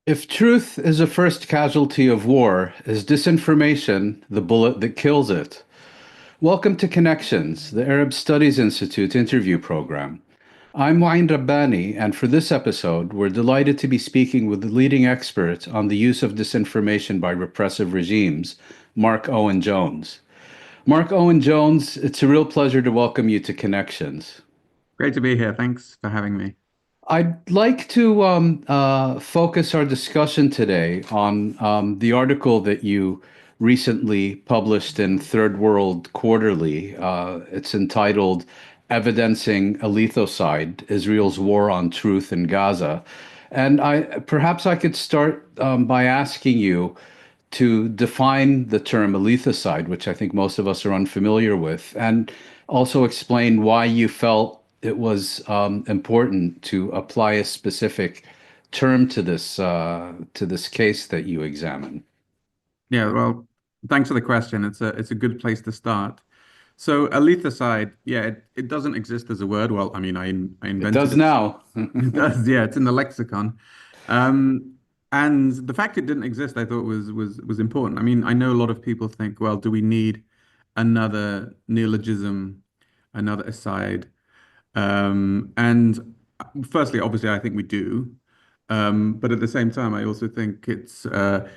If truth is a first casualty of war, is disinformation the bullet that kills it? Welcome to Connections, the Arab Studies Institute interview program. I'm Mouin Rabbani, and for this episode, we're delighted to be speaking with the leading expert on the use of disinformation by repressive regimes, Marc Owen Jones. Marc Owen Jones, it's a real pleasure to welcome you to Connections. Great to be here. Thanks for having me. I'd like to focus our discussion today on the article that you recently published in Third World Quarterly. It's entitled Evidencing Alethocide, Israel's War on Truth in Gaza. And perhaps I could start by asking you to define the term alethocide, which I think most of us are unfamiliar with, and also explain why you felt it was important to apply a specific term to this case that you examine. Yeah, well, thanks for the question. It's a good place to start. So alethicide, yeah, it doesn't exist as a word. Well, I mean, I It invented does it. now. It does, yeah, it's in the lexicon. Um, and the fact it didn't exist, I thought was important. I mean, I know a lot of people think, well, do we need another neologism, another aside? And firstly, obviously, I think we do. But at the same time, I also think it's an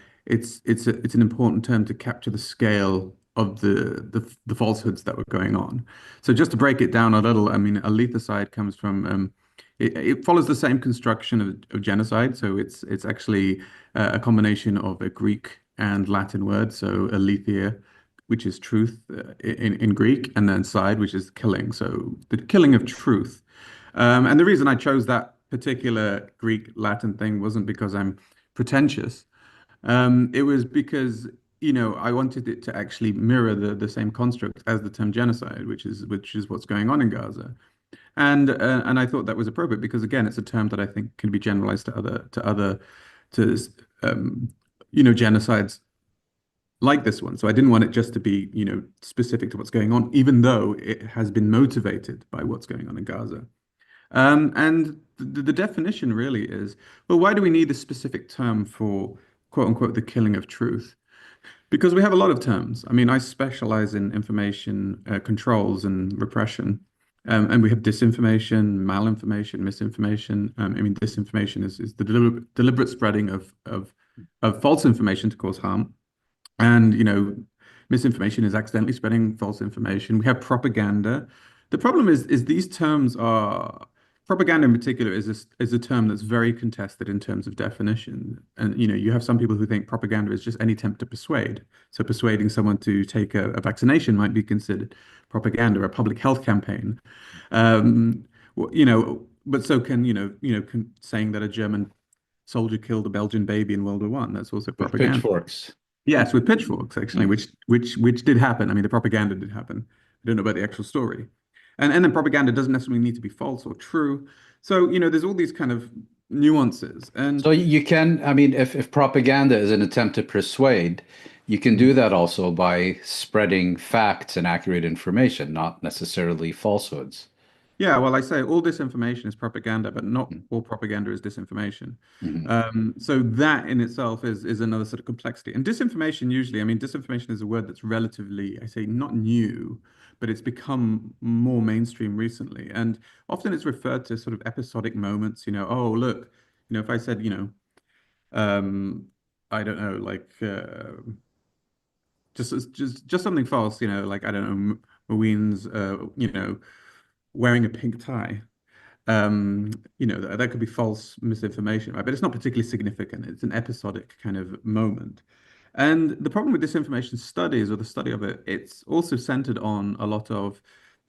important term to capture the scale of the falsehoods that were going on. So just to break it down a little, I mean, alethicide comes from it follows the same construction of genocide. So it's actually a combination of a Greek and Latin word. So aletheia, which is truth in Greek, and then side, which is killing. So the killing of truth. And the reason I chose that particular Greek Latin thing wasn't because I'm pretentious. It was because, I wanted it to actually mirror the same construct as the term genocide, which is what's going on in Gaza. And I thought that was appropriate because again, it's a term that I think can be generalized to genocides like this one. So I didn't want it just to be, specific to what's going on, even though it has been motivated by what's going on in Gaza. And the definition really is, well, why do we need a specific term for quote unquote the killing of truth? Because we have a lot of terms. I mean, I specialize in information controls and repression. And we have disinformation, malinformation, misinformation. I mean, disinformation is the deliberate spreading of false information to cause harm. And, misinformation is accidentally spreading false information. We have propaganda. The problem is these terms are propaganda in particular is a term that's very contested in terms of definition. And, you have some people who think propaganda is just any attempt to persuade. So persuading someone to take a vaccination might be considered propaganda, a public health campaign. But so can, saying that a German soldier killed a Belgian baby in World War One. That's also With propaganda. pitchforks. Yes, with pitchforks actually, Mm. which did happen. I mean, the propaganda did happen. I don't know about the actual story. And then propaganda doesn't necessarily need to be false or true. So, there's all these kind of nuances. So And you can, I mean, if propaganda is an attempt to persuade, you can do that also by spreading facts and accurate information, not necessarily falsehoods. yeah, well, I say all disinformation is propaganda, but not Mm. all propaganda is disinformation. Mhm. So that in itself is another sort of complexity. And disinformation usually, I mean, disinformation is a word that's relatively, I say, not new, but it's become more mainstream recently. And often it's referred to sort of episodic moments, oh, look, if I said, um, I don't know, like just something false, like I don't know, Mouin's, wearing a pink tie. That could be false misinformation, right? But it's not particularly significant. It's an episodic kind of moment. And the problem with disinformation studies or the study of it, it's also centered on a lot of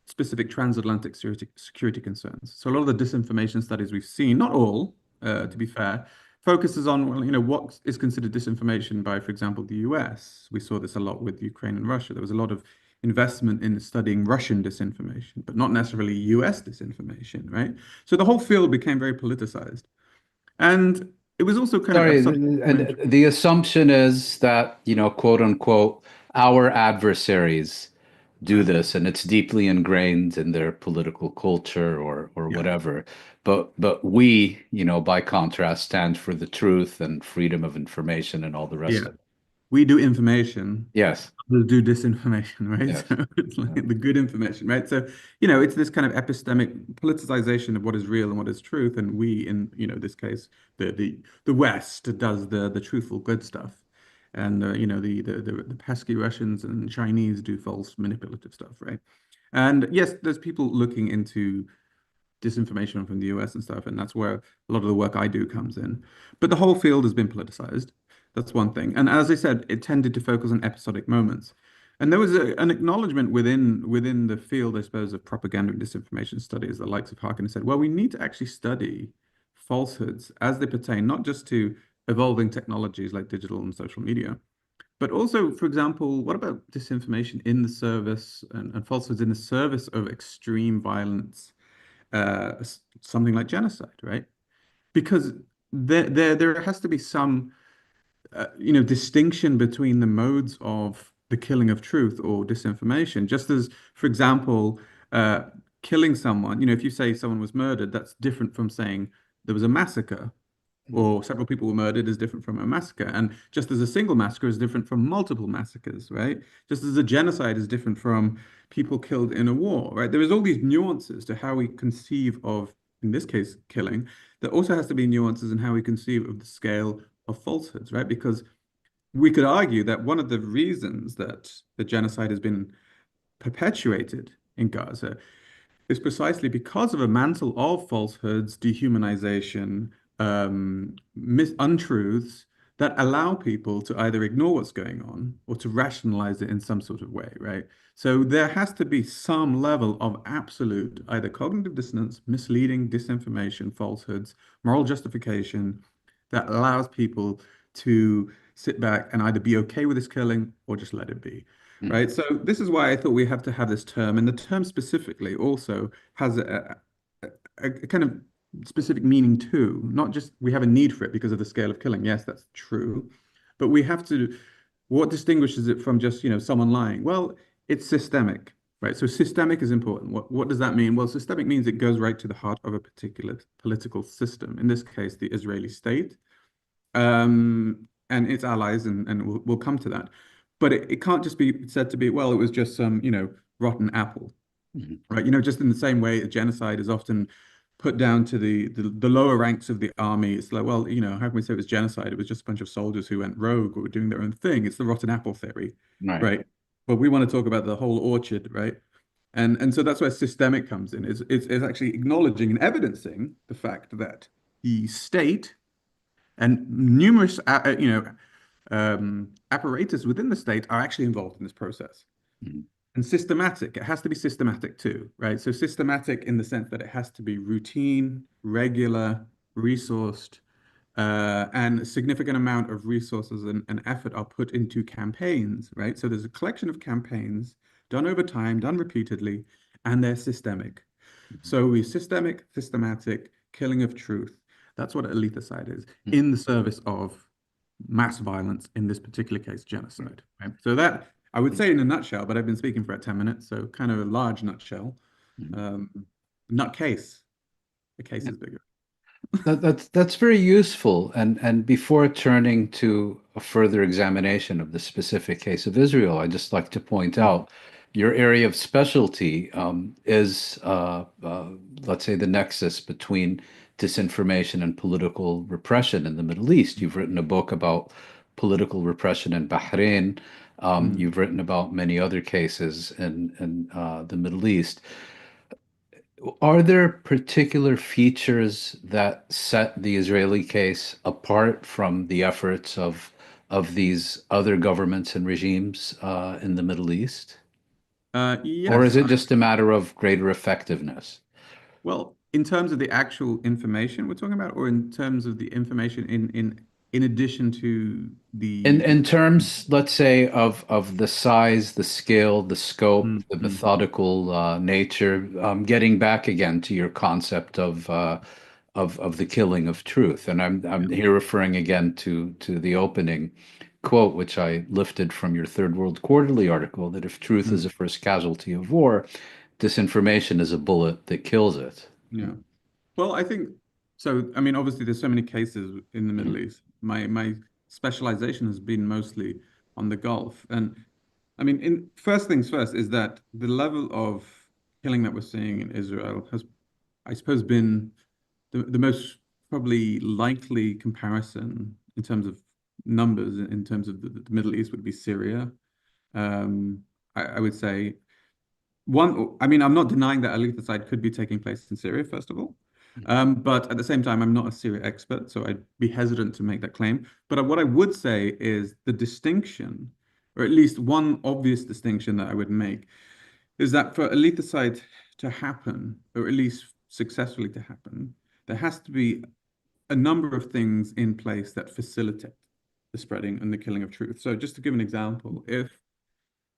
specific transatlantic security concerns. So a lot of the disinformation studies we've seen, not all, to be fair, focuses on, well, what is considered disinformation by, for example, the US. We saw this a lot with Ukraine and Russia. There was a lot of investment in studying Russian disinformation, but not necessarily US disinformation, right? So the whole field became very politicized. And it was also kind of Sorry, a subject of and the assumption is that, quote unquote, our adversaries do this, and it's deeply ingrained in their political culture or Yeah. whatever. But we, by contrast, stand for the truth and freedom of information and all the rest Yeah. of it. We do information, Yes, others do disinformation, right? yes. So it's like Yeah. the good information, right? So, it's this kind of epistemic politicization of what is real and what is truth. And we, in, this case, the West does the truthful good stuff. And the pesky Russians and Chinese do false manipulative stuff, right? And yes, there's people looking into disinformation from the US and stuff, and that's where a lot of the work I do comes in. But the whole field has been politicized. That's one thing. And as I said, it tended to focus on episodic moments. And there was an acknowledgement within the field, I suppose, of propaganda and disinformation studies, the likes of Harkin said, well, we need to actually study falsehoods as they pertain not just to evolving technologies like digital and social media, but also, for example, what about disinformation in the service and falsehoods in the service of extreme violence, something like genocide, right? Because there has to be some distinction between the modes of the killing of truth or disinformation. Just as, for example, killing someone, if you say someone was murdered, that's different from saying there was a massacre or several people were murdered is different from a massacre. And just as a single massacre is different from multiple massacres, right? Just as a genocide is different from people killed in a war, right? There is all these nuances to how we conceive of, in this case, killing. There also has to be nuances in how we conceive of the scale of falsehoods, right? Because we could argue that one of the reasons that the genocide has been perpetuated in Gaza is precisely because of a mantle of falsehoods, dehumanization, untruths that allow people to either ignore what's going on or to rationalize it in some sort of way, right? So there has to be some level of absolute either cognitive dissonance, misleading, disinformation, falsehoods, moral justification that allows people to sit back and either be okay with this killing or just let it be. Mm. Right. So this is why I thought we have to have this term. And the term specifically also has a kind of specific meaning too. Not just we have a need for it because of the scale of killing. Yes, that's true. But we have to, what distinguishes it from just, someone lying? Well, it's systemic, right? So systemic is important. What does that mean? Well, systemic means it goes right to the heart of a particular political system. In this case, the Israeli state and its allies, and we'll come to that. But it can't just be said to be, well, it was just some, rotten apple, Mhm. right? Just in the same way a genocide is often put down to the lower ranks of the army. It's like, well, how can we say it was genocide? It was just a bunch of soldiers who went rogue or were doing their own thing. It's the rotten apple theory, Right. right? But we want to talk about the whole orchard, right? And so that's where systemic comes in. It's actually acknowledging and evidencing the fact that the state and numerous, apparatus within the state are actually involved in this process. Mhm. And systematic, it has to be systematic too, right? So systematic in the sense that it has to be routine, regular, resourced, and a significant amount of resources and effort are put into campaigns, right? So there's a collection of campaigns done over time, done repeatedly, and they're systemic. So we systematic killing of truth. That's what alethicide is Mhm. in the service of mass violence, in this particular case, genocide. Right? So that I would say in a nutshell, but I've been speaking for about 10 minutes, so kind of a large nutshell. Mhm. Um, Nut case. The case Yeah. is bigger. That's very useful. And before turning to a further examination of the specific case of Israel, I'd just like to point out your area of specialty is, let's say, the nexus between disinformation and political repression in the Middle East. You've written a book about political repression in Bahrain. Mm. You've written about many other cases in the Middle East. Are there particular features that set the Israeli case apart from the efforts of these other governments and regimes in the Middle East? Or is Yes. it just a matter of greater effectiveness? Well, in terms of the actual information we're talking about, or in terms of the information in addition to In the terms, let's say, of the size, the scale, the scope, Mm, the mm, methodical nature, getting back again to your concept of the killing of truth, and I'm yeah. here referring again to the opening. quote, which I lifted from your Third World Quarterly article, that if truth is Mm. the first casualty of war, disinformation is a bullet that kills it. Yeah. Well, I think so. I mean, obviously, there's so many cases in the Middle Mm, East. My specialization has been mostly on the Gulf, and I mean, in first things first is that the level of killing that we're seeing in Israel has, I suppose, been the most probably likely comparison in terms of numbers, in terms of the Middle East would be Syria. I would say I mean, I'm not denying that althaside could be taking place in Syria, first of all. But at the same time, I'm not a Syria expert, so I'd be hesitant to make that claim. But what I would say is the distinction, or at least one obvious distinction that I would make, is that for althaside to happen, or at least successfully to happen, there has to be a number of things in place that facilitate the spreading and the killing of truth. So just to give an example, if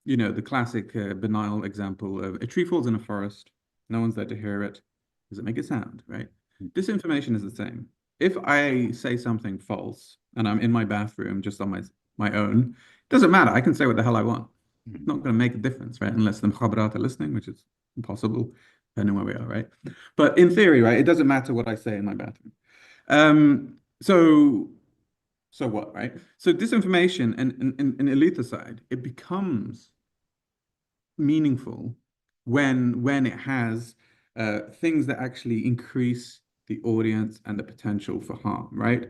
the classic banal example of a tree falls in a forest, no one's there to hear it. Does it make a sound, right? Disinformation is the same. If I say something false and I'm in my bathroom just on my own, it doesn't matter. I can say what the hell I want. It's not going to make a difference, right? Unless the mukhabarat are listening, which is impossible, depending where we are, right? But in theory, right, it doesn't matter what I say in my bathroom. So what, right? So disinformation and alethicide, it becomes meaningful when it has things that actually increase the audience and the potential for harm, right?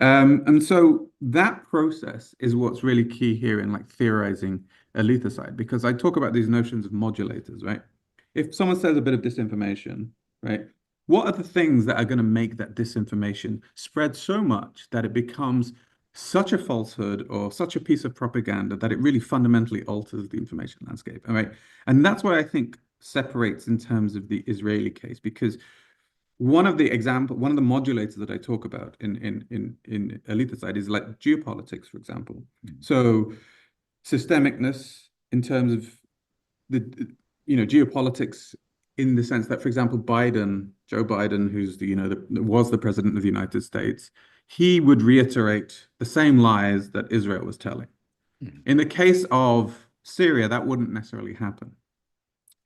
And so that process is what's really key here in like theorizing alethicide, because I talk about these notions of modulators, right? If someone says a bit of disinformation, right? What are the things that are going to make that disinformation spread so much that it becomes such a falsehood or such a piece of propaganda that it really fundamentally alters the information landscape, all right? And that's what I think separates in terms of the Israeli case, because one of the modulators that I talk about in alethicide is like geopolitics, for example. So systemicness in terms of the geopolitics, in the sense that, for example, Joe Biden, who's was the president of the United States, he would reiterate the same lies that Israel was telling. In the case of Syria, that wouldn't necessarily happen,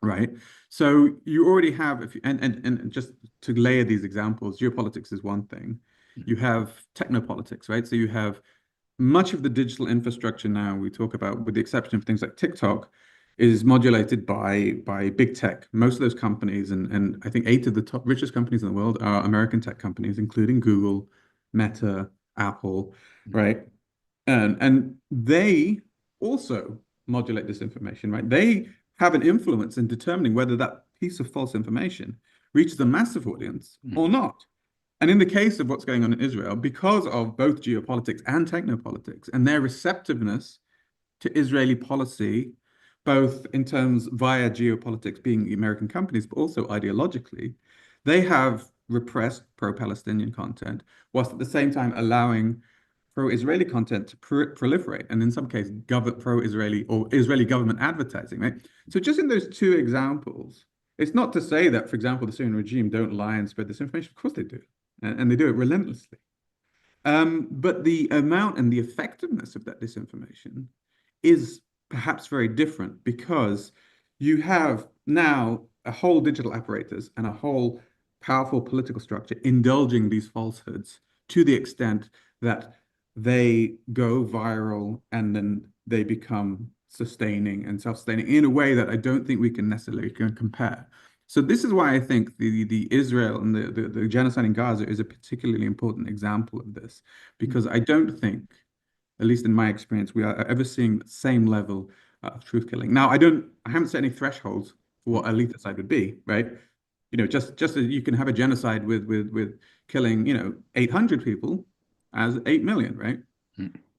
right? So you already have, and just to layer these examples, geopolitics is one thing. You have technopolitics, right? So you have much of the digital infrastructure now we talk about, with the exception of things like TikTok, is modulated by big tech. Most of those companies, and I think 8 of the top richest companies in the world are American tech companies, including Google, Meta, Apple, right? And they also modulate this information, right? They have an influence in determining whether that piece of false information reaches a massive audience or not. And in the case of what's going on in Israel, because of both geopolitics and technopolitics and their receptiveness to Israeli policy, both in terms via geopolitics being American companies, but also ideologically, they have repressed pro-Palestinian content, whilst at the same time allowing pro-Israeli content to proliferate, and in some cases, pro-Israeli or Israeli government advertising, right? So just in those two examples, it's not to say that, for example, the Syrian regime don't lie and spread this information. Of course they do, and they do it relentlessly. But the amount and the effectiveness of that disinformation is perhaps very different, because you have now a whole digital apparatus and a whole powerful political structure indulging these falsehoods to the extent that they go viral and then they become sustaining and self-sustaining in a way that I don't think we can necessarily compare. So this is why I think the Israel and the genocide in Gaza is a particularly important example of this, because I don't think, at least in my experience, we are ever seeing the same level of truth killing. Now, I haven't set any thresholds for what a lethalicide would be, right? Just as you can have a genocide with killing, 800 people as 8 million, right?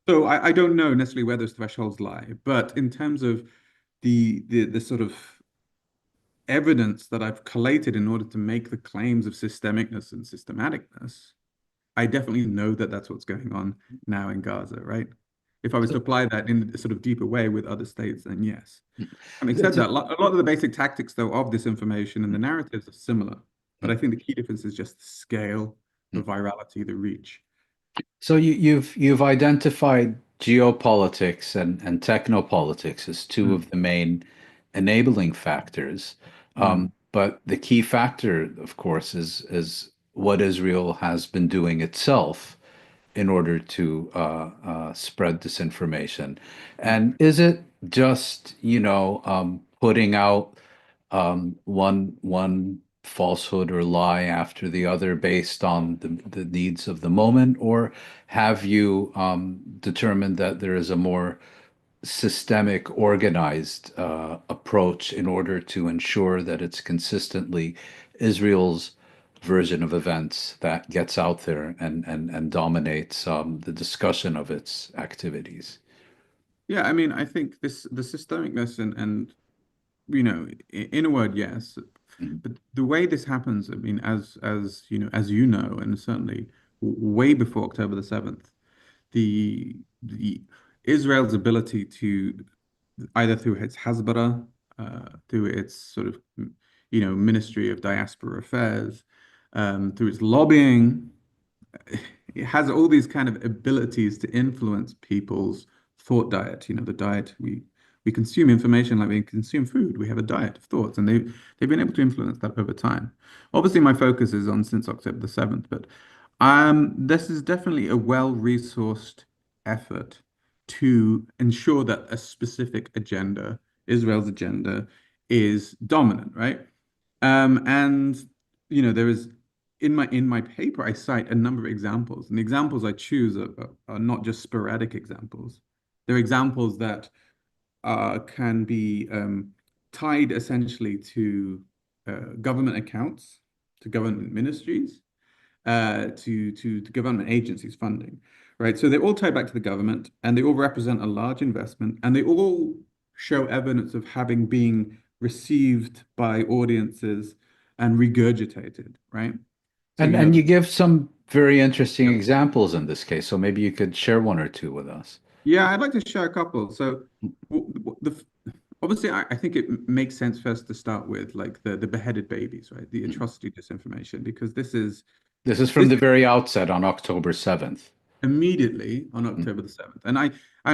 So I don't know necessarily where those thresholds lie, but in terms of the sort of evidence that I've collated in order to make the claims of systemicness and systematicness, I definitely know that that's what's going on now in Gaza, right? If I was to apply that in a sort of deeper way with other states, then yes. Having said that, a lot of the basic tactics, though, of this information and the narratives are similar. But I think the key difference is just the scale, the virality, the reach. So you've identified geopolitics and technopolitics as two Mm, of the main enabling factors. mm, But the key factor, of course, is what Israel has been doing itself in order to spread disinformation. mm. And is it just, putting out one falsehood or lie after the other based on the needs of the moment, or have you determined that there is a more systemic, organized approach in order to ensure that it's consistently Israel's version of events that gets out there and dominates the discussion of its activities? Yeah, I mean, I think the systemicness and in a word, yes. Mhm. But the way this happens, I mean, as you know, and certainly way before October the 7th, the Israel's ability to either through its Hasbara, through its sort of Ministry of Diaspora Affairs, through its lobbying, it has all these kind of abilities to influence people's thought diet. The diet we consume information like we consume food. We have a diet of thoughts, and they've been able to influence that over time. Obviously, my focus is on since October the 7th, but this is definitely a well-resourced effort to ensure that a specific agenda, Israel's agenda, is dominant, right? And there is in my paper, I cite a number of examples, and the examples I choose are not just sporadic examples. They're examples that can be tied essentially to government accounts, to government ministries, to government agencies funding, right? So they all tie back to the government, and they all represent a large investment, and they all show evidence of having been received by audiences and regurgitated, right? So, And you give some very interesting examples in this case, so maybe you could share one or two with us. yeah, I'd like to share a couple. So, obviously, I think it makes sense first to start with like the beheaded babies, right? The Mhm. atrocity disinformation, because This is from this the very outset on October 7th. immediately on Mhm. October the 7th. And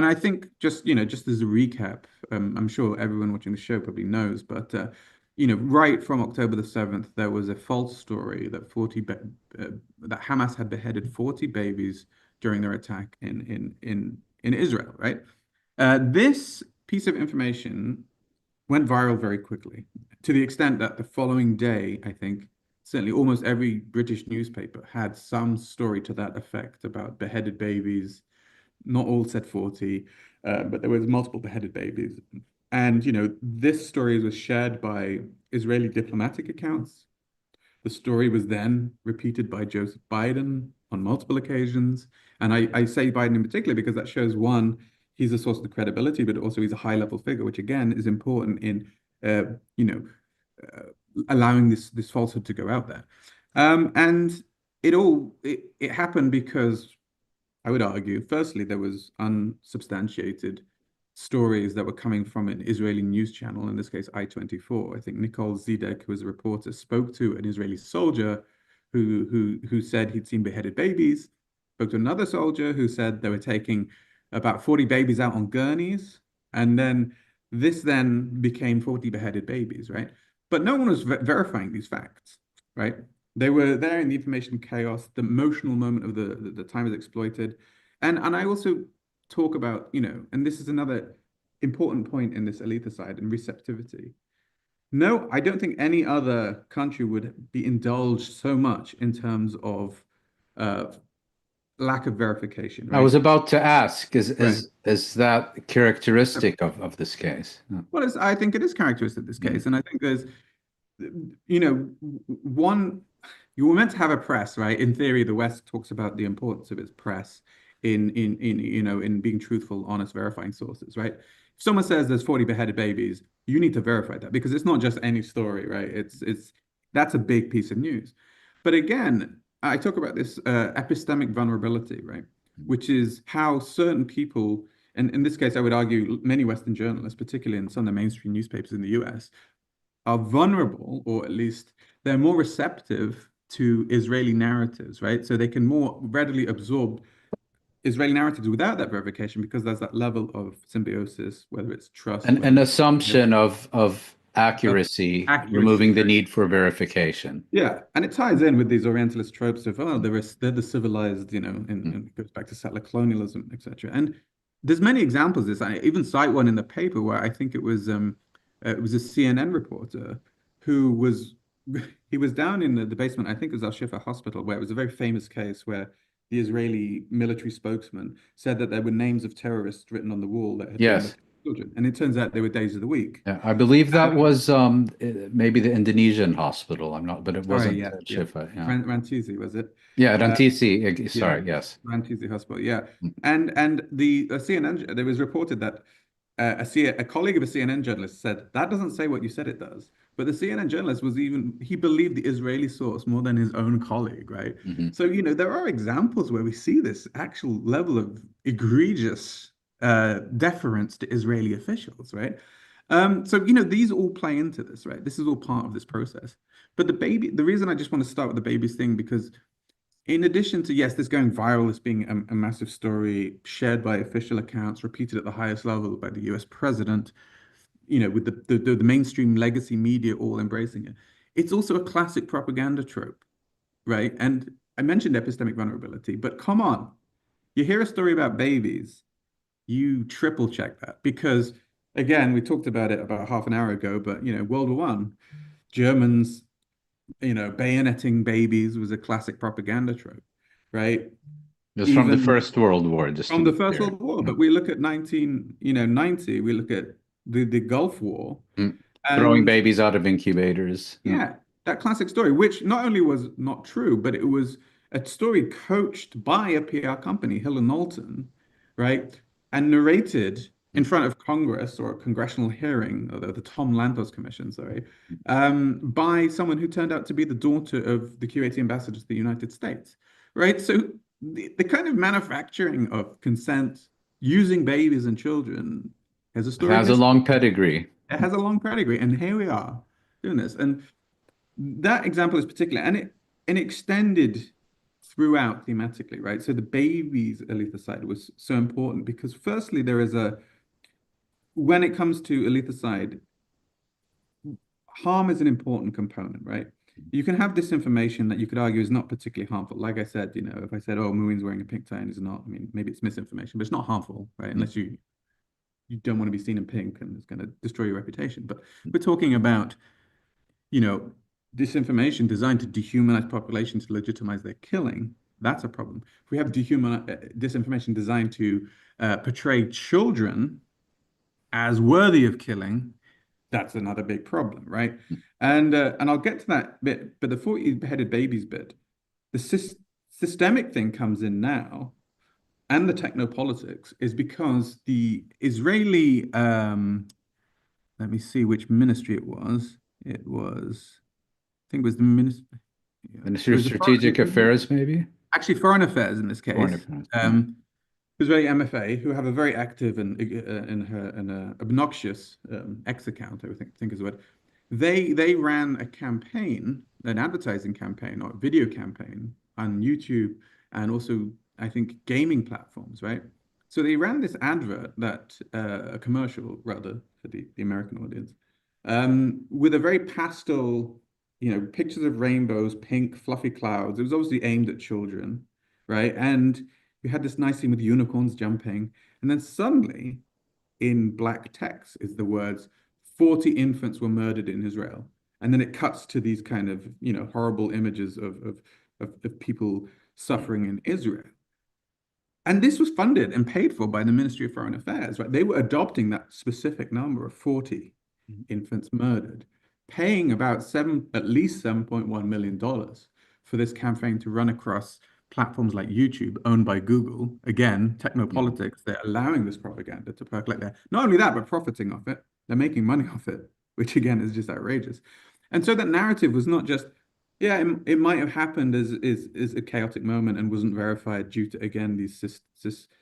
I think just as a recap, I'm sure everyone watching the show probably knows, but right from October the 7th, there was a false story that that Hamas had beheaded 40 babies during their attack in Israel, right? This piece of information went viral very quickly, to the extent that the following day, I think, certainly almost every British newspaper had some story to that effect about beheaded babies. Not all said 40, but there was multiple beheaded babies. And, this story was shared by Israeli diplomatic accounts. The story was then repeated by Joseph Biden on multiple occasions. And I say Biden in particular because that shows one, he's a source of credibility, but also he's a high level figure, which again is important in, uh, you know, allowing this falsehood to go out there. And it happened because I would argue, firstly, there was unsubstantiated stories that were coming from an Israeli news channel, in this case, I-24. I think Nicole Zedek, who was a reporter, spoke to an Israeli soldier who said he'd seen beheaded babies, spoke to another soldier who said they were taking about 40 babies out on gurneys, and then this then became 40 beheaded babies, right? But no one was verifying these facts, right? They were there in the information chaos. The emotional moment of the time is exploited. And I also talk about, and this is another important point in this alethicide and receptivity. No, I don't think any other country would be indulged so much in terms of uh, lack of verification, I right? was about to ask, is Right. is is that characteristic of this case? Well, I think it is characteristic of this case. And I think there's one, you were meant to have a press, right? In theory, the West talks about the importance of its press in being truthful, honest, verifying sources, right? If someone says there's 40 beheaded babies, you need to verify that because it's not just any story, right? It's that's a big piece of news. But again, I talk about this epistemic vulnerability, right? Which is how certain people, and in this case, I would argue many Western journalists, particularly in some of the mainstream newspapers in the US, are vulnerable, or at least they're more receptive to Israeli narratives, right? So they can more readily absorb Israeli narratives without that verification because there's that level of symbiosis, whether it's trust, An whether assumption of of accuracy, accuracy, removing the right? need for verification. Yeah, and it ties in with these Orientalist tropes of, oh, they're the civilized, Mm. and it goes back to settler colonialism, etc. And there's many examples of this. I even cite one in the paper where I think it was a CNN reporter who was he was down in the basement. I think it was Al Shifa Hospital, where it was a very famous case where the Israeli military spokesman said that there were names of terrorists written on the wall that had been Yes. looking at children, and it turns out they were days of the week. Yeah, I believe that was maybe the Indonesian hospital. I'm not, but it Sorry, wasn't yes, yes. Shifa. Yeah. Rantisi, was it? Yeah, Uh, Rantisi. yeah, Sorry. Yes. Rantisi Hospital. Yeah, Mm. and the CNN, there was reported that a colleague of a CNN journalist said that doesn't say what you said it does. But the CNN journalist he believed the Israeli source more than his own colleague, right? Mhm. So, there are examples where we see this actual level of egregious deference to Israeli officials, right? So, these all play into this, right? This is all part of this process. But the reason I just want to start with the babies thing, because in addition to, yes, this going viral, this being a massive story shared by official accounts, repeated at the highest level by the US president, with the mainstream legacy media all embracing it, it's also a classic propaganda trope, right? And I mentioned epistemic vulnerability, but come on, you hear a story about babies, you triple check that because, again, we talked about it about half an hour ago, but, World War One, Germans, bayoneting babies was a classic propaganda trope, right? Just from the Even First World War, just to from be the First clear. World War. Mm. But we look at 1990, we look at the Gulf War, Mm. Throwing and babies out of incubators. Mm. yeah, that classic story, which not only was not true, but it was a story coached by a PR company, Hill and Knowlton, right? And narrated in front of Congress or a congressional hearing, or the Tom Lantos Commission, sorry, by someone who turned out to be the daughter of the Kuwaiti ambassador to the United States, right? So the kind of manufacturing of consent using babies and children has a It storied has a history. long pedigree. It has a long pedigree, and here we are doing this. And that example is particular, and extended throughout thematically, right? So the babies alethicide was so important because firstly, when it comes to alethicide, harm is an important component, right? You can have disinformation that you could argue is not particularly harmful. Like I said, if I said, oh, Mouin's wearing a pink tie and he's not, I mean, maybe it's misinformation, but it's not harmful, right? Mm. Unless you don't want to be seen in pink and it's going to destroy your reputation. But we're talking about you know, disinformation designed to dehumanize populations to legitimize their killing, that's a problem. If we have disinformation designed to portray children as worthy of killing, that's another big problem, right? And I'll get to that bit, but the 40-headed babies bit, the systemic thing comes in now, and the technopolitics is because the Israeli, let me see which ministry it was. It was think it was the minister. Yeah. Ministry It of was Strategic Affairs, maybe? actually foreign affairs in this Foreign case. affairs. Israeli MFA, who have a very active and obnoxious X account, I think is the word. They ran a campaign, an advertising campaign or a video campaign on YouTube and also I think gaming platforms, right? So they ran this advert a commercial rather for the American audience, with a very pastel, pictures of rainbows, pink, fluffy clouds. It was obviously aimed at children, right? And you had this nice scene with unicorns jumping, and then suddenly, in black text, is the words 40 infants were murdered in Israel. And then it cuts to these kind of, horrible images of people suffering in Israel. And this was funded and paid for by the Ministry of Foreign Affairs, right? They were adopting that specific number of 40 infants murdered, paying at least $7.1 million for this campaign to run across platforms like YouTube, owned by Google. Again, Mhm. technopolitics, they're allowing this propaganda to percolate there. Not only that, but profiting off it. They're making money off it, which again is just outrageous. And so that narrative was not just, yeah, it might have happened as a chaotic moment and wasn't verified due to, again, these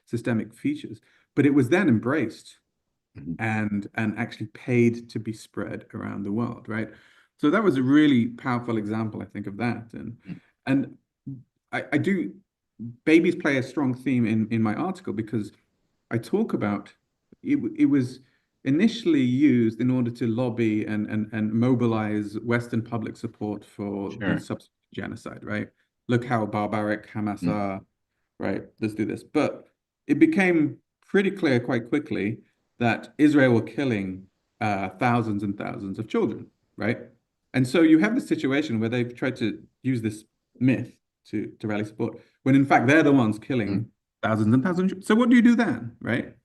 systemic features, but it was then embraced Mhm. and actually paid to be spread around the world, right? So that was a really powerful example, I think, of that. And I do babies play a strong theme in my article because I talk about it was initially used in order to lobby and mobilize Western public support for the Sure. subsequent genocide, right? Look how barbaric Hamas Mm. are, right? Let's do this. But it became pretty clear quite quickly that Israel were killing thousands and thousands of children, right? And so you have this situation where they've tried to use this myth to rally support, when in fact they're the ones Mm. killing thousands and thousands. So what do you do then, right?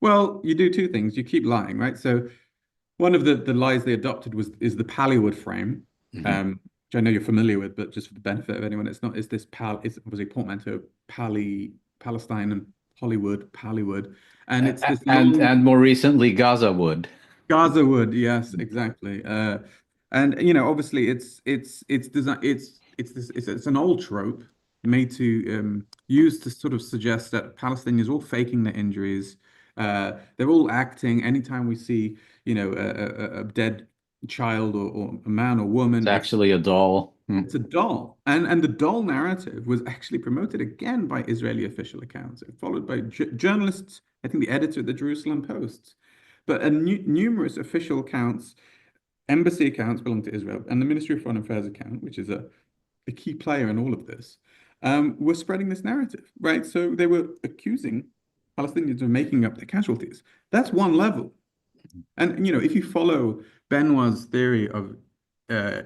Well, you do two things. You keep lying, right? So one of the lies they adopted is the Pallywood frame, Mhm. which I know you're familiar with, but just for the benefit of anyone, it's not. It's this it's obviously portmanteau Palestine and Hollywood, Pallywood, and it's this long And more recently, Gaza would. Gaza wood, yes, exactly. And obviously, it's design it's an old trope made to used to sort of suggest that Palestinians are all faking their injuries. They're all acting. Anytime we see, a dead child or a man or It's woman, actually a doll. Mm. it's a doll. And the doll narrative was actually promoted again by Israeli official accounts, followed by journalists, I think the editor of the Jerusalem Post. But numerous official accounts, embassy accounts belong to Israel, and the Ministry of Foreign Affairs account, which is a key player in all of this, were spreading this narrative, right? So they were accusing Palestinians of making up their casualties. That's one level. And if you follow Benoit's theory of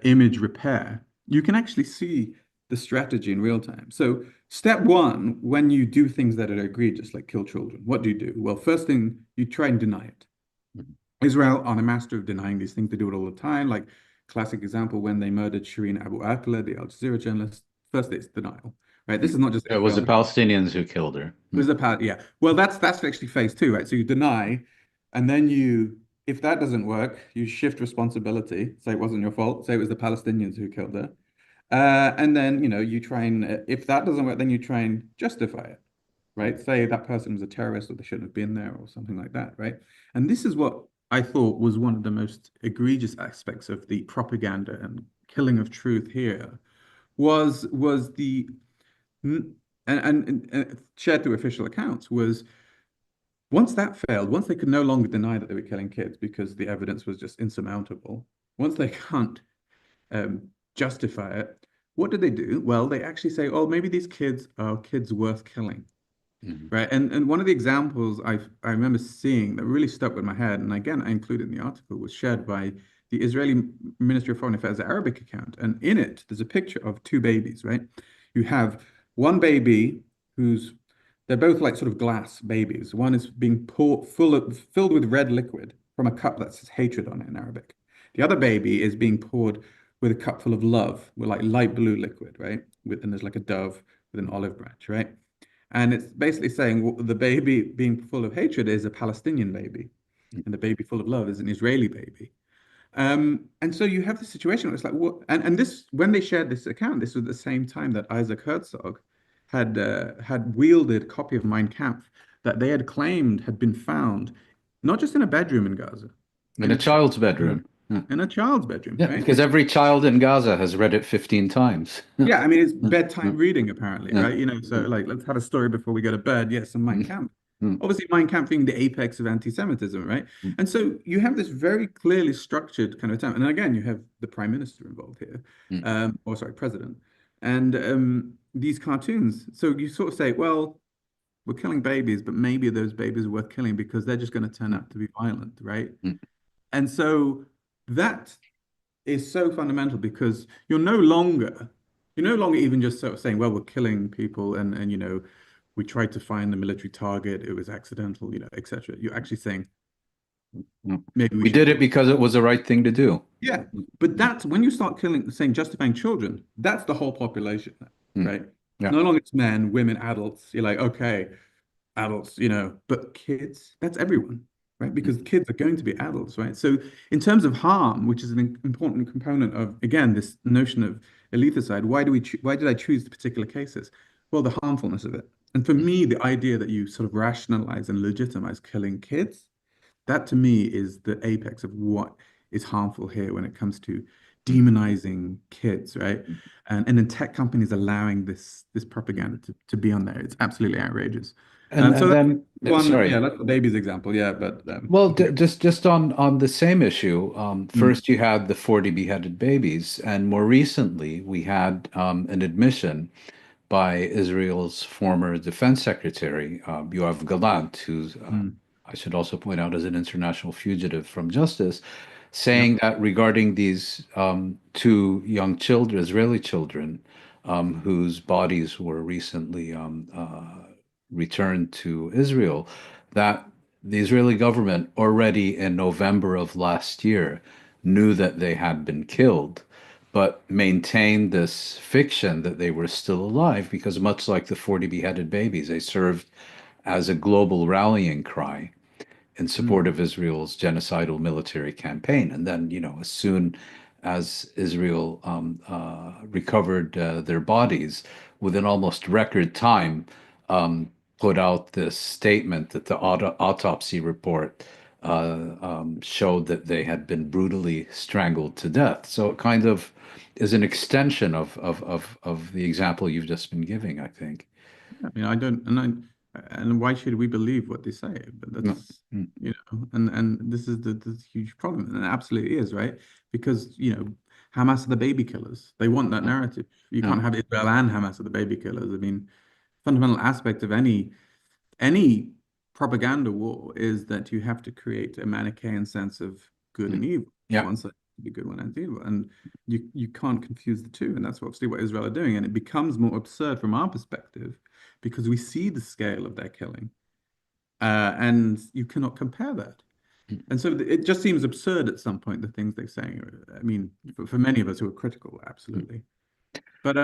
image repair, you can actually see the strategy in real time. So step one, when you do things that are egregious, like kill children, what do you do? Well, first thing, you try and deny it. Israel are a master of denying these things. They do it all the time. Like classic example, when they murdered Shireen Abu Akleh, the Al Jazeera journalist, first it's denial, right? This is not just It was Israel. the Palestinians who killed her. It was a part, yeah. Well, that's actually phase two, right? So you deny, and then if that doesn't work, you shift responsibility. Say it wasn't your fault. Say it was the Palestinians who killed her. And then, you try and, if that doesn't work, then you try and justify it, right? Say that person was a terrorist or they shouldn't have been there or something like that, right? And this is what I thought was one of the most egregious aspects of the propaganda and killing of truth here was the and shared through official accounts was once that failed, once they could no longer deny that they were killing kids because the evidence was just insurmountable, once they can't um, justify it, what do they do? Well, they actually say, oh, maybe these kids are kids worth killing. Mhm. Right. And one of the examples I remember seeing that really stuck with my head, and again, I included in the article, was shared by the Israeli Ministry of Foreign Affairs Arabic account. And in it, there's a picture of two babies, right? You have one baby who's, they're both like sort of glass babies. One is being filled with red liquid from a cup that says hatred on it in Arabic. The other baby is being poured with a cup full of love, with like light blue liquid, right? And there's like a dove with an olive branch, right? And it's basically saying the baby being full of hatred is a Palestinian baby, and the baby full of love is an Israeli baby. And so you have the situation where it's like, what? And this, when they shared this account, this was the same time that Isaac Herzog had wielded a copy of Mein Kampf that they had claimed had been found not just in a bedroom in Gaza, In in a a child's child's bedroom, bedroom. Yeah. in a child's bedroom, Yeah, right? because every child in Gaza has read it 15 times. Yeah. Yeah, I mean, it's Yeah. bedtime Yeah. reading, apparently, Yeah. right? So like, let's have a story before we go to bed. Yes, and Mein Mm. Kampf. Mm. Obviously, Mein Kampf being the apex of anti-Semitism, right? Mm. And so you have this very clearly structured kind of time. And again, you have the prime minister involved here, Mm. or sorry, president, and these cartoons. So you sort of say, well, we're killing babies, but maybe those babies are worth killing because they're just going to turn Mm. out to be violent, right? Mm. And so that is so fundamental because you're no longer even just sort of saying, well, we're killing people and we tried to find the military target, it was accidental, etc. You're actually saying Mm. maybe we We should did kill. it because it was the right thing to do. Yeah, but that's when you start killing, saying justifying children, that's the whole population, Mm. right? Yeah. No longer it's men, women, adults. You're like, okay, adults, but kids, that's everyone, right? Mm. Because kids are going to be adults, right? So in terms of harm, which is an important component of, again, this notion of alethicide, why did I choose the particular cases? Well, the harmfulness of it. And for Mm. me, the idea that you sort of rationalize and legitimize killing kids, that to me is the apex of what is harmful here when it comes to demonizing kids, right? And then tech companies allowing this propaganda to be on there. It's absolutely outrageous. So And that's then, one, sorry. yeah, that's the baby's example, yeah. But Well, yeah. just on the same issue, Mm, first you had the 40 beheaded babies, and more recently we had an admission by Israel's former defense secretary, Yoav Gallant, who's, mm, I should also point out, is an international fugitive from justice, yep. saying that regarding these two young children, Israeli children, whose bodies were recently returned to Israel, that the Israeli government already in November of last year knew that they had been killed, but maintained this fiction that they were still alive because, much like the 40 beheaded babies, they served as a global rallying cry in Mm, support of Israel's genocidal military campaign. And then, as soon as Israel recovered their bodies, within almost record time, put out this statement that the autopsy report showed that they had been brutally strangled to death. So it kind of is an extension of the example you've just been giving, I think. I mean, I don't, and why should we believe what they say? But Mm, that's, mm, and this is the huge problem, and it absolutely is, right? Because, Hamas are the baby killers. They want that mm, narrative. You yeah, can't have Israel and Hamas are the baby killers. I mean, fundamental aspect of any propaganda war is that you have to create a Manichaean sense of good and mm, evil. yeah. One side to be good, one side to be evil, and you can't confuse the two, and that's obviously what Israel are doing. And it becomes more absurd from our perspective because we see the scale of their killing, and you cannot compare that. And so it just seems absurd at some point the things they're saying. I mean, for many of us who are critical, Mm. absolutely. But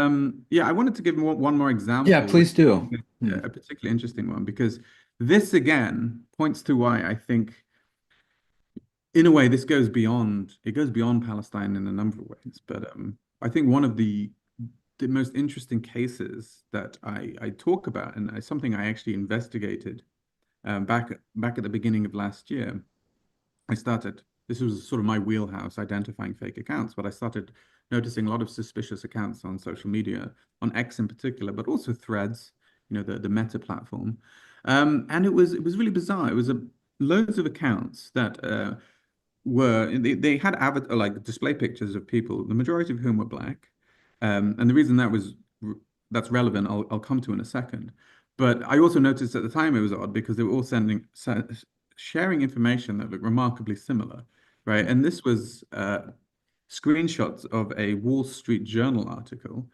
yeah, I wanted to give one more Yeah, example, which please do. is Mm, a particularly interesting one, because this again points to why I think, in a way, this goes beyond Palestine in a number of ways. But I think one of the most interesting cases that I talk about, and something I actually investigated back at the beginning of last year. I started, this was sort of my wheelhouse, identifying fake accounts, but I started noticing a lot of suspicious accounts on social media, on X in particular, but also Threads, the Meta platform. And it was really bizarre. It was loads of accounts that they had like display pictures of people, the majority of whom were black. And the reason that's relevant, I'll come to in a second. But I also noticed at the time it was odd because they were all sharing information that looked remarkably similar, right? And this was screenshots of a Wall Street Journal article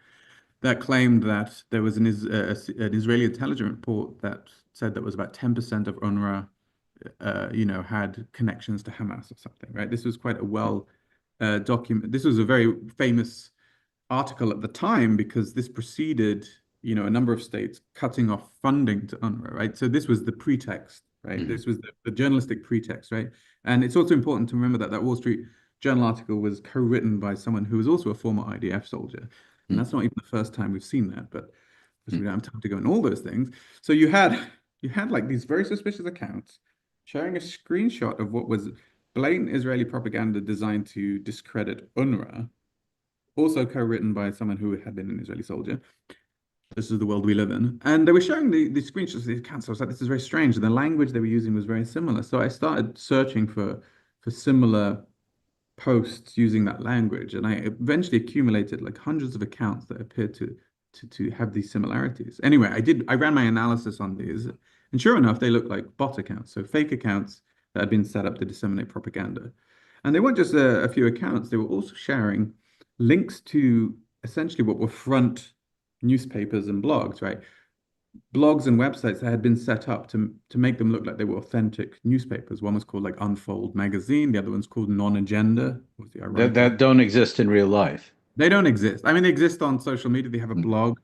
that claimed that there was an Israeli intelligence report that said that was about 10% of UNRWA, had connections to Hamas or something, right? This was quite a well document. This was a very famous article at the time because this preceded, a number of states cutting off funding to UNRWA, right? So this was the pretext, right? mhm, This was the journalistic pretext, right? And it's also important to remember that Wall Street Journal article was co-written by someone who was also a former IDF soldier. And mm, that's not even the first time we've seen that, but because mm, we don't have time to go into all those things. So you had like these very suspicious accounts sharing a screenshot of what was blatant Israeli propaganda designed to discredit UNRWA, also co-written by someone who had been an Israeli soldier. This is the world we live in. And they were showing the screenshots of these accounts. I was like, this is very strange. And the language they were using was very similar. So I started searching for similar posts using that language. And I eventually accumulated like hundreds of accounts that appeared to have these similarities. Anyway, I ran my analysis on these. And sure enough, they looked like bot accounts. So fake accounts that had been set up to disseminate propaganda. And they weren't just a few accounts, they were also sharing links to essentially what were front newspapers and blogs, right? Blogs and websites that had been set up to make them look like they were authentic newspapers. One was called like Unfold Magazine, the other one's called Non-Agenda, was the that ironic name. that don't exist in real life. They don't exist. I mean, they exist on social media, they have a Mm, blog,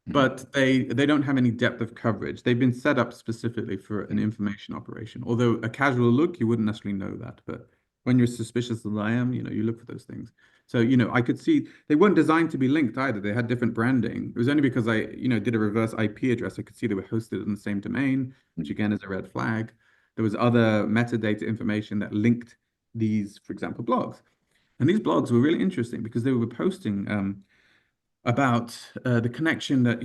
mm, but they don't have any depth of coverage. They've been set up specifically for an mm, information operation. Although a casual look, you wouldn't necessarily know that. But when you're suspicious as I am, you look for those things. So, I could see they weren't designed to be linked either. They had different branding. It was only because I, did a reverse IP address, I could see they were hosted in the same domain, which mm, again is a red flag. There was other metadata information that linked these, for example, blogs. And these blogs were really interesting because they were posting about the connection that,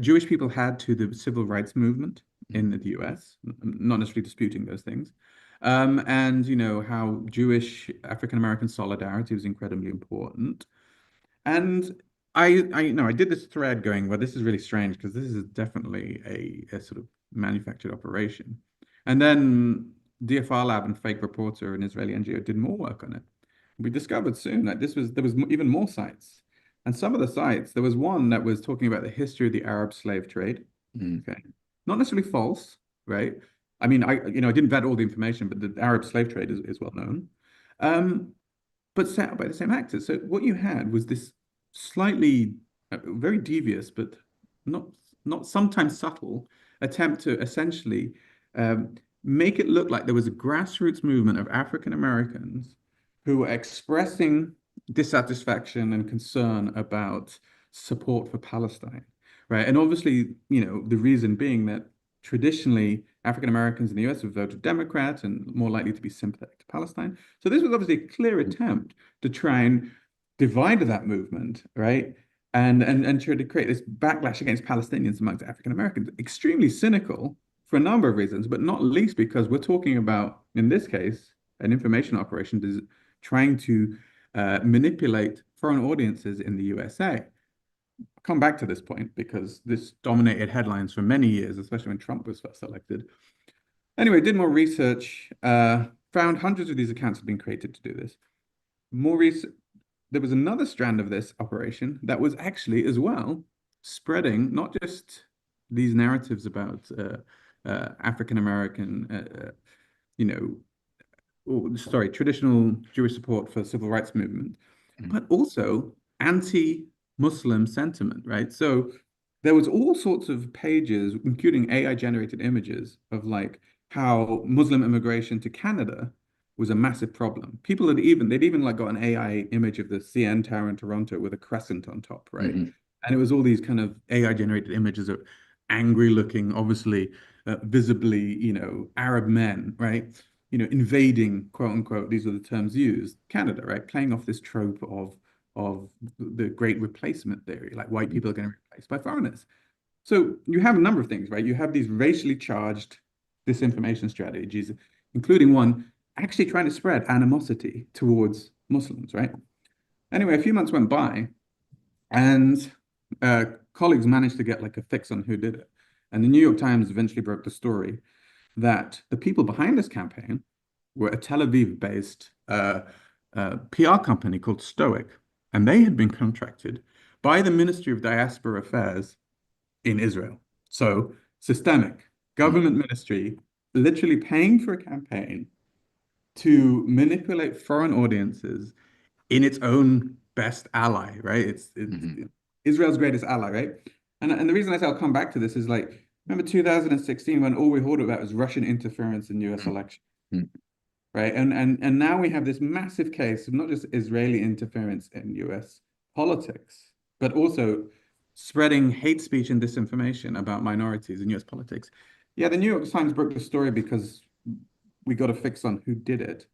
Jewish people had to the civil rights movement in the US, not necessarily disputing those things. And, how Jewish African American solidarity was incredibly important. And I did this thread going, well, this is really strange because this is definitely a sort of manufactured operation. And then DFR Lab and Fake Reporter, an Israeli NGO, did more work on it. We discovered soon that there was even more sites. And some of the sites, there was one that was talking about the history of the Arab slave trade. Mm. Okay. Not necessarily false, right? I mean, I didn't vet all the information, but the Arab slave trade is well known. Um, but set up by the same actors. So what you had was this slightly very devious, but not not sometimes subtle attempt to essentially um, make it look like there was a grassroots movement of African Americans who were expressing dissatisfaction and concern about support for Palestine, right? And obviously, the reason being that traditionally African Americans in the US have voted Democrat and more likely to be sympathetic to Palestine. So this was obviously a clear attempt to try and divide that movement, right? And try to create this backlash against Palestinians amongst African Americans. Extremely cynical for a number of reasons, but not least because we're talking about, in this case, an information operation trying to manipulate foreign audiences in the USA. I'll come back to this point because this dominated headlines for many years, especially when Trump was first elected. Anyway, did more research, found hundreds of these accounts had been created to do this. More research. There was another strand of this operation that was actually as well spreading not just these narratives about African American, traditional Jewish support for civil rights movement, but also anti-Muslim sentiment, right? So there was all sorts of pages, including AI-generated images of like how Muslim immigration to Canada was a massive problem. They'd even like got an AI image of the CN Tower in Toronto with a crescent on top, right? Mhm. And it was all these kind of AI-generated images of angry-looking, obviously, visibly, Arab men, right? Invading, quote unquote, these are the terms used, Canada, right? Playing off this trope of the great replacement theory, like white people are going to be replaced by foreigners. So you have a number of things, right? You have these racially charged disinformation strategies, including one actually trying to spread animosity towards Muslims, right? Anyway, a few months went by, and colleagues managed to get like a fix on who did it. And the New York Times eventually broke the story that the people behind this campaign were a Tel Aviv-based PR company called Stoic, and they had been contracted by the Ministry of Diaspora Affairs in Israel. So systemic government ministry, literally paying for a campaign to manipulate foreign audiences in its own best ally, right? It's Mhm. Israel's greatest ally, right? And the reason I say I'll come back to this is like, remember 2016 when all we heard about was Russian interference in US elections, Mhm. right? And now we have this massive case of not just Israeli interference in US politics, but also spreading hate speech and disinformation about minorities in US politics. Yeah, the New York Times broke the story because we got a fix on who did it.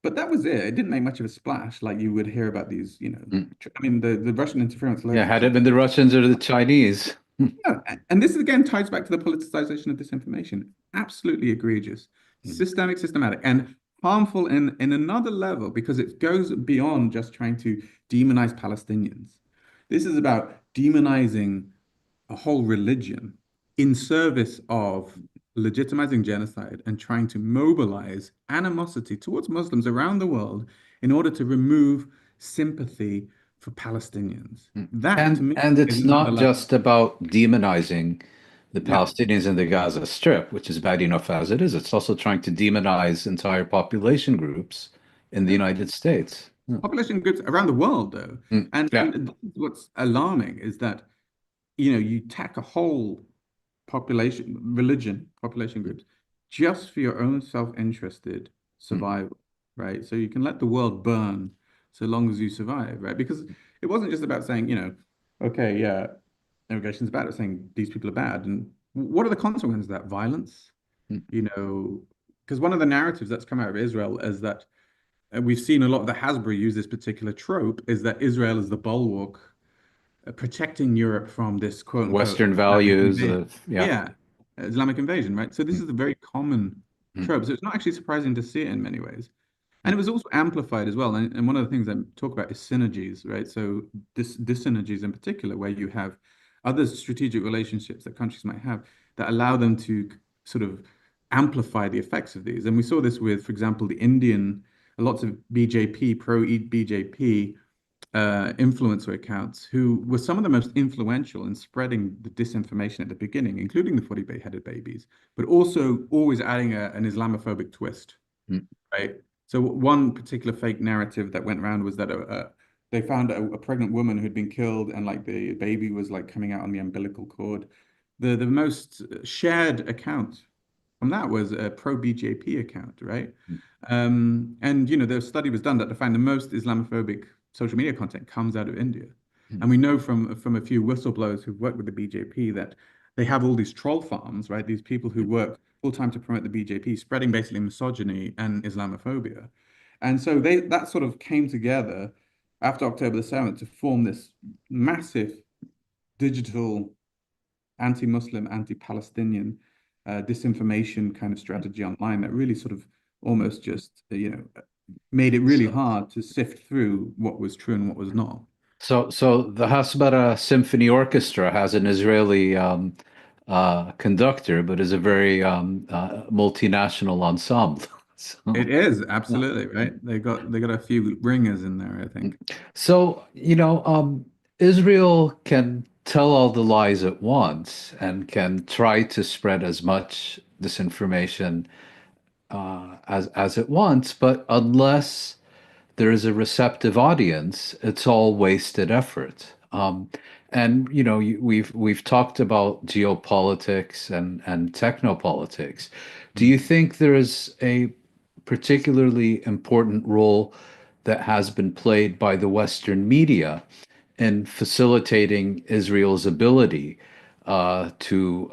But that was it. It didn't make much of a splash like you would hear about these, Mm. I mean, the Russian interference Yeah, led had it to, been the Russians or the Chinese. yeah, and this again ties back to the politicization of disinformation. Absolutely egregious, Mm. systematic, and harmful in another level because it goes beyond just trying to demonize Palestinians. This is about demonizing a whole religion in service of legitimizing genocide and trying to mobilize animosity towards Muslims around the world in order to remove sympathy for Palestinians. Mm. That to And me and is it's another not level. just about demonizing the Yeah, Palestinians in the Gaza Strip, which is bad enough as it is. It's also trying to demonize entire population groups in the yeah. United States. Mm. Population groups around the world, though. Mm. Yeah. And what's alarming is that, you tack a whole population groups, just for your own self-interested Mhm. survival, right? So you can let the world burn so long as you survive, right? Because it wasn't just about saying, okay, yeah, immigration is bad. It's saying these people are bad. And what are the consequences of that? Violence, Mm. you know, because one of the narratives that's come out of Israel is that we've seen a lot of the Hasbro use this particular trope is that Israel is the bulwark protecting Europe from this quote unquote Western Islamic values, invasion. yeah. Yeah, Islamic invasion, right? So this Mm, is a very common mm, trope. So it's not actually surprising to see it in many ways. And mm, it was also amplified as well. And one of the things I talk about is synergies, right? So this synergies in particular, where you have other strategic relationships that countries might have that allow them to sort of amplify the effects of these. And we saw this with, for example, the Indian, lots of BJP, pro-BJP influencer accounts who were some of the most influential in spreading the disinformation at the beginning, including the 40-headed babies, but also always adding an Islamophobic twist, mm, right? So one particular fake narrative that went around was that they found a pregnant woman who'd been killed and like the baby was like coming out on the umbilical cord. The most shared account from that was a pro-BJP account, right? mm, And the study was done that to find the most Islamophobic social media content comes out of India. mm, And we know from a few whistleblowers who've worked with the BJP that they have all these troll farms, right? These people who mm. work full time to promote the BJP, spreading basically misogyny and Islamophobia. And so that sort of came together after October the 7th to form this massive digital anti-Muslim, anti-Palestinian disinformation kind of strategy online that really sort of almost just, made it really So, hard to sift through what was true and what was not. so the Hasbara Symphony Orchestra has an Israeli conductor, but is a very multinational ensemble. It So, is yeah. absolutely right. They got a few ringers in there, I think. So, Israel can tell all the lies at once and can try to spread as much disinformation as it wants, but unless there is a receptive audience, it's all wasted effort. And we've talked about geopolitics and technopolitics. Do you Mm. think there is a particularly important role that has been played by the Western media in facilitating Israel's ability to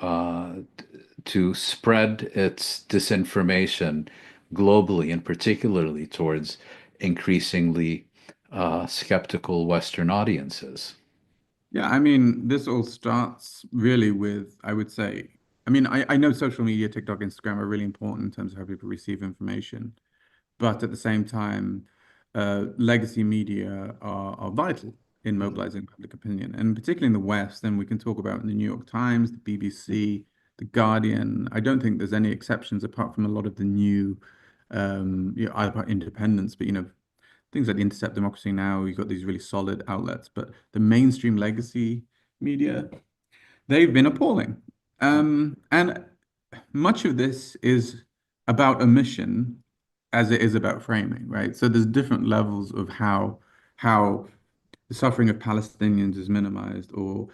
spread its disinformation globally, and particularly towards increasingly skeptical Western audiences? Yeah, I mean, this all starts really with, I would say, I mean, I know social media, TikTok, Instagram are really important in terms of how people receive information. But at the same time, legacy media are vital in mobilizing public opinion, and particularly in the West. And we can talk about the New York Times, the BBC, the Guardian. I don't think there's any exceptions apart from a lot of the new, either about independence, but things like the Intercept, Democracy Now. You've got these really solid outlets, but the mainstream legacy media, they've been appalling. And much of this is about omission as it is about framing, right? So there's different levels of how the suffering of Palestinians is minimized, or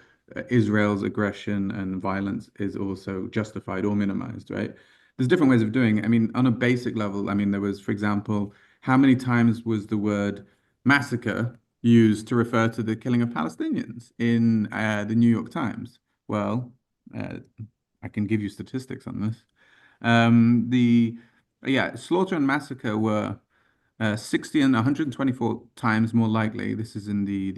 Israel's aggression and violence is also justified or minimized, right? There's different ways of doing it. I mean, on a basic level, I mean, there was, for example, how many times was the word massacre used to refer to the killing of Palestinians in the New York Times? Well, uh, I can give you statistics on this. The Yeah, slaughter and massacre were 60 and 124 times more likely. This is in the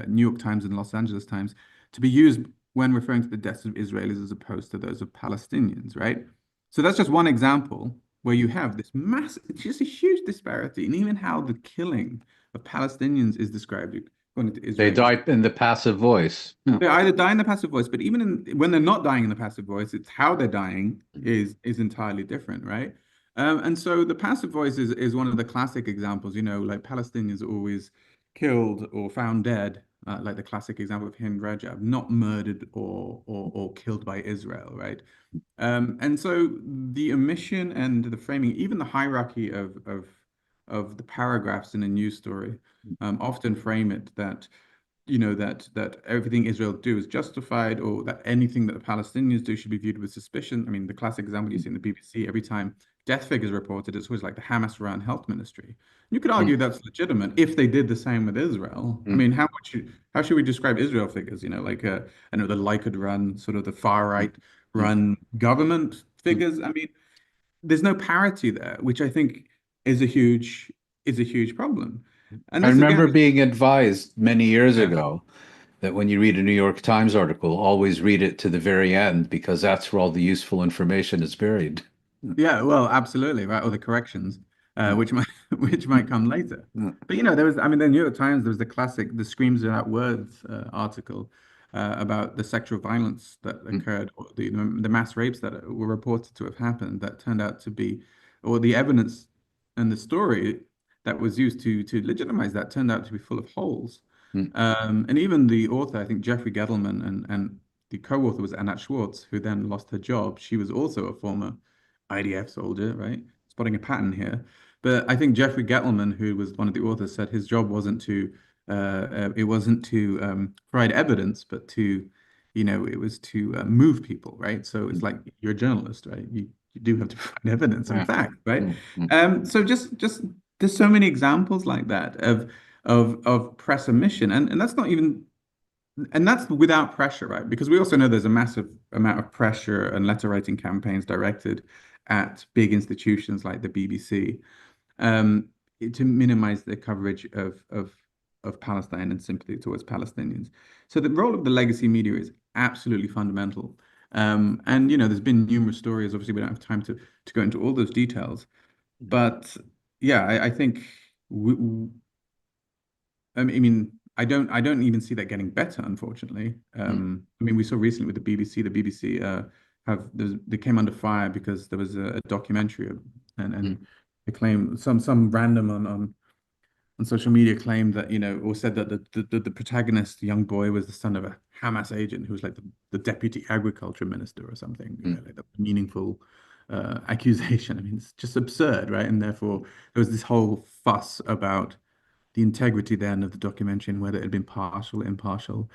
New York Times and Los Angeles Times to be used when referring to the deaths of Israelis as opposed to those of Palestinians, right? So that's just one example where you have this massive, just a huge disparity in even how the killing of Palestinians is described according to They Israelis. die in the passive voice. Yeah. They either die in the passive voice, but even when they're not dying in the passive voice, it's how they're dying is entirely different, right? And so the passive voice is one of the classic examples, like Palestinians are always killed or found dead, like the classic example of Hind Rajab, not murdered or killed by Israel, right? And so the omission and the framing, even the hierarchy of the paragraphs in a news story, often frame it that that everything Israel do is justified, or that anything that the Palestinians do should be viewed with suspicion. I mean, the classic example you see in the BBC, every time death figures reported, it's always like the Hamas-run health ministry. You could argue Mm, that's legitimate if they did the same with Israel. I mm, mean, how should we describe Israel figures? Like I know the Likud run, sort of the far mm, right mm, run government mm, figures. I mean, there's no parity there, which I think is a huge is a huge problem. And I this remember again, being advised many years yeah. ago that when you read a New York Times article, always read it to the very end because that's where all the useful information is buried. Yeah, well, absolutely, right. Or the corrections, which might which might come later. Mm, But there was, I mean, the New York Times, there was the classic, the Screams Without Words article about the sexual violence that mm, occurred, or the mass rapes that were reported to have happened, that turned out to be, or the evidence and the story that was used to legitimize that turned out to be full of holes. mm, And even the author, I think Jeffrey Gettleman, and the co-author was Anat Schwartz, who then lost her job. She was also a former IDF soldier, right? Spotting a pattern here. But I think Jeffrey Gettleman, who was one of the authors, said his job wasn't to provide evidence, but it was to move people, right? So it's mm, like you're a journalist, right? You do have to provide evidence and yeah, fact, right? mm, mm, So just there's so many examples like that of press omission, and that's not even and that's without pressure, right? Because we also know there's a massive amount of pressure and letter writing campaigns directed at big institutions like the BBC um, to minimize the coverage of Palestine and sympathy towards Palestinians. So the role of the legacy media is absolutely fundamental. And there's been numerous stories. Obviously, we don't have time to go into all those details, but yeah, I think I don't even see that getting better, unfortunately. mm, I mean, we saw recently with the BBC. The BBC they came under fire because there was a documentary mm, and they claim some random on social media claimed that or said that the protagonist, the young boy, was the son of a Hamas agent who was like the deputy agriculture minister or something. mm, Like a meaningful accusation. I mean, it's just absurd, right? And therefore, there was this whole fuss about the integrity then of the documentary and whether it had been partial, impartial.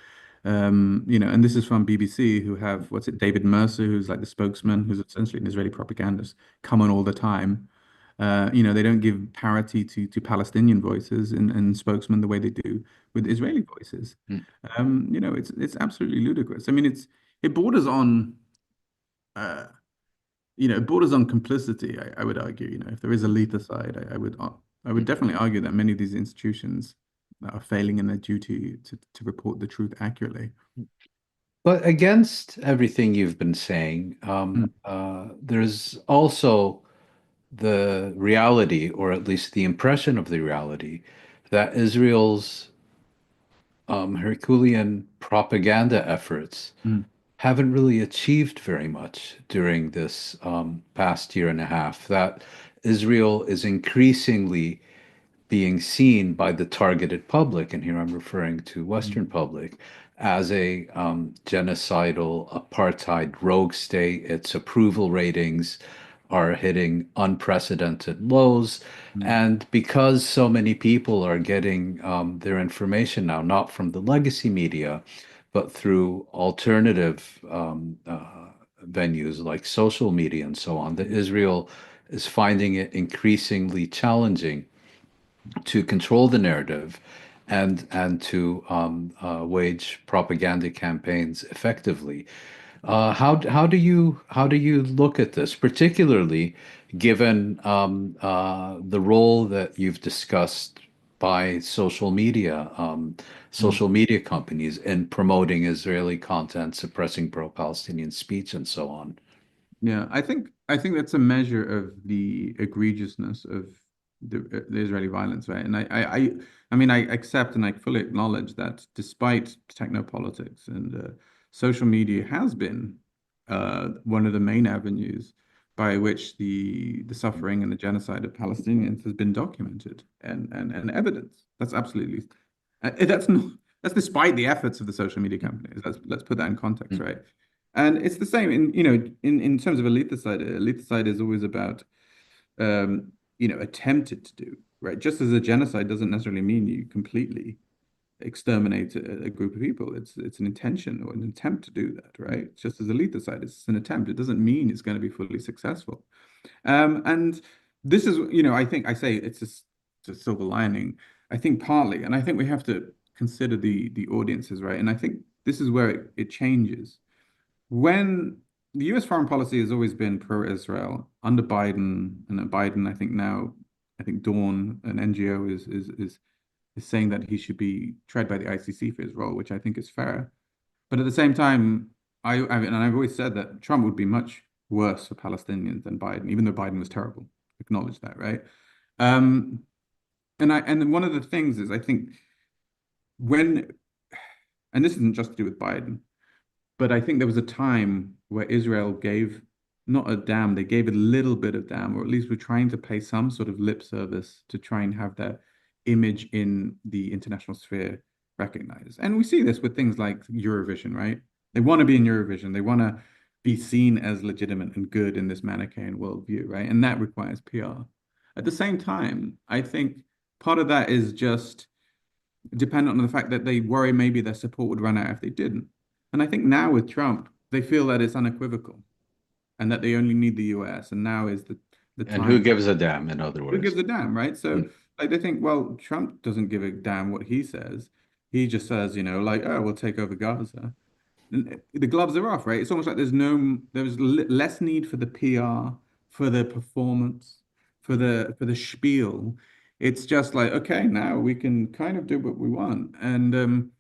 And this is from BBC, who have, what's it, David Mercer, who's like the spokesman, who's essentially an Israeli propagandist, come on all the time. They don't give parity to Palestinian voices and spokesmen the way they do with Israeli voices. mm. It's absolutely ludicrous. I mean, it borders on uh, it borders on complicity, I would argue. If there is a lethal side, I would definitely argue that many of these institutions are failing in their duty to report the truth accurately. But against everything you've been saying, Mm, there's also the reality, or at least the impression of the reality, that Israel's Herculean propaganda efforts mm, haven't really achieved very much during this past year and a half. That Israel is increasingly being seen by the targeted public, and here I'm referring to mm, Western public, as a genocidal apartheid rogue state. Its approval ratings are hitting unprecedented lows. mm, And because so many people are getting their information now, not from the legacy media, but through alternative venues like social media and so on, that Israel is finding it increasingly challenging to control the narrative and to wage propaganda campaigns effectively. How do you look at this, particularly given the role that you've discussed by mm. social media companies in promoting Israeli content, suppressing pro-Palestinian speech, and so on? Yeah, I think that's a measure of the egregiousness of the Israeli violence, right? And I mean, I accept and I fully acknowledge that despite technopolitics and social media has been one of the main avenues by which the suffering and the genocide of Palestinians has been documented and evidence. That's absolutely that's despite the efforts of the social media companies. Let's put that in context, Mm, right? And it's the same in terms of eliticide. Eliticide is always about attempted to do, right? Just as a genocide doesn't necessarily mean you completely exterminate a group of people. It's an intention or an attempt to do that, right? Just as eliticide, it's an attempt. It doesn't mean it's going to be fully successful. And this is, I think I say it's a silver lining. I think partly, and I think we have to consider the audiences, right? And I think this is where it changes when the US foreign policy has always been pro-Israel under Biden, and Biden, I think now I think Dawn, an NGO, is saying that he should be tried by the ICC for his role, which I think is fair. But at the same time, I mean, and I've always said that Trump would be much worse for Palestinians than Biden, even though Biden was terrible. Acknowledge that, right? Um, and one of the things is I think when, and this isn't just to do with Biden, but I think there was a time where Israel gave not a damn, they gave a little bit of damn, or at least were trying to pay some sort of lip service to try and have their image in the international sphere recognized. And we see this with things like Eurovision, right? They want to be in Eurovision. They want to be seen as legitimate and good in this Manichaean worldview, right? And that requires PR. At the same time, I think part of that is just dependent on the fact that they worry maybe their support would run out if they didn't. And I think now with Trump, they feel that it's unequivocal and that they only need the US. And now is the And who time for gives a damn, in other who words? gives a damn, right? So like they think, well, Trump doesn't give a damn what he says. He just says, like, oh, we'll take over Gaza. And the gloves are off, right? It's almost like there's less need for the PR, for the performance, for the spiel. It's just like, okay, now we can kind of do what we want. And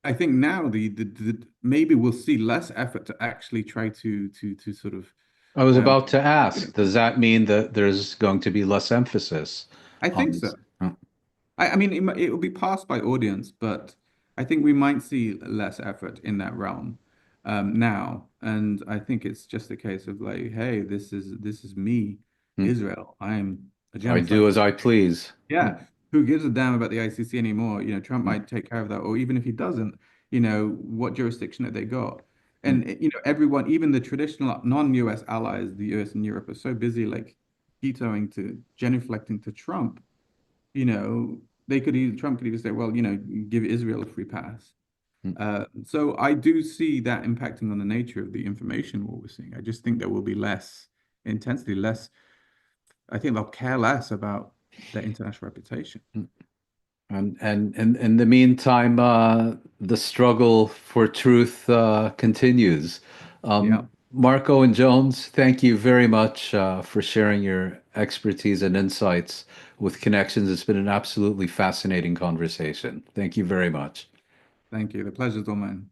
I think now the maybe we'll see less effort to actually try to sort of I was um, about to ask, does that mean that there's going to be less emphasis I on think this? so. I mean, it will be passed by audience, but I think we might see less effort in that realm now. And I think it's just a case of like, hey, this is me, Hmm. Israel. I'm a I genocide. do as I please. Hmm. Yeah, who gives a damn about the ICC anymore? Trump might take care of that, or even if he doesn't, what jurisdiction have they got? Hmm. And everyone, even the traditional non-US allies, the US and Europe, are so busy like vetoing to genuflecting to Trump Trump could even say, well, give Israel a free pass. Hmm. So I do see that impacting on the nature of the information war we're seeing. I just think there will be less intensity, less. I think they'll care less about their international reputation. Hmm. And in the meantime, the struggle for truth continues. Yeah, Marco and Jones, thank you very much for sharing your expertise and insights with Connections. It's been an absolutely fascinating conversation. Thank you very much. thank you. The pleasure's all mine.